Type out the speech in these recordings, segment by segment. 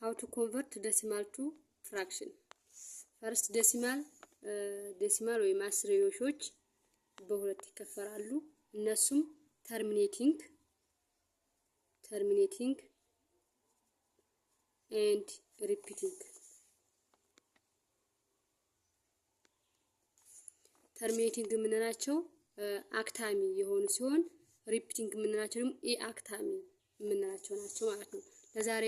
how to convert decimal to fraction first decimal ወይ ማስሪዮሾች በሁለት ይከፈላሉ እነሱም terminating and repeating terminating ምንናቸው አክታሚ የሆኑ ሲሆን repeating ምንናቸው ደግሞ አክታሚ ምንናቸው ናቸው ማለት ነው ለዛሬ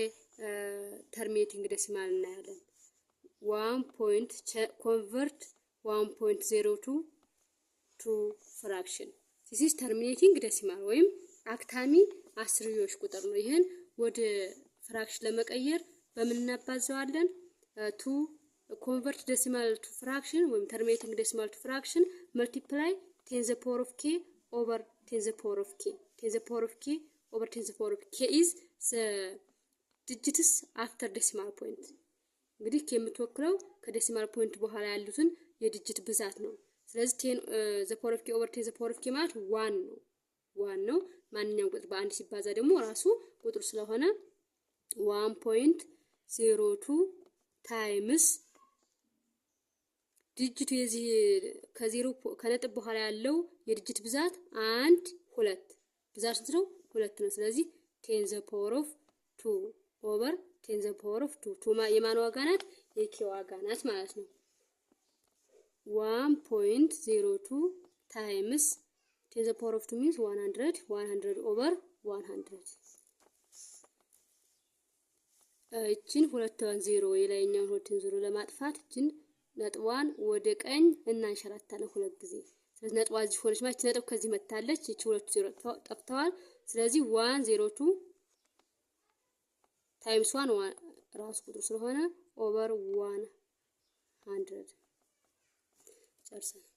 terminating decimal እናያለን 1 convert 1.02 to fraction this is terminating decimal ወይም አክታሚ አስርዮሽ ቁጥር ነው ይሄን ወደ ፍራክሽን ለመቀየር በምን እናባዛዋለን to convert decimal to fraction ወይም terminating decimal to fraction multiply 10 the power of k over 10 the power of k 10 the power of k over 10 the power of k is the digits after decimal point እንግዲህ k የምትወክለው ከዴሲማል ፖይንት በኋላ ያሉትን የዲጂት ብዛት ነው ስለዚህ 10 the power of k over 10 the power of k ማለት 1 ነው ማንኛውም ቁጥር በአንድ ሲባዛ ደግሞ ራሱ ቁጥር ስለሆነ 1.02 ታይምስ ዲጂቱ የዚህ ከዜሮ ከነጥብ በኋላ ያለው የዲጂት ብዛት 1 2 ብዛት ስንት ነው 2 ነው ስለዚህ 10 the power of 2 over 10 the power of 2 የማን ዋጋ ናት የኬ ዋጋ ናት ማለት ነው 1.02 times 10 the power of 2 means 100 over 100 እቺን 2 የላይኛውን 2 ለማጥፋት እቺን ነጥቧን ወደ ቀኝ እናንሸራታለን ሁለት ጊዜ ስለዚህ ነጥቧ እዚህ ሆነች ማለት ነጥብ ከዚህ መታለች እቺ 2 ጠፍተዋል ስለዚህ 102 times 1 ራስ ቁጥር ስለሆነ over 100 ጨርሰናል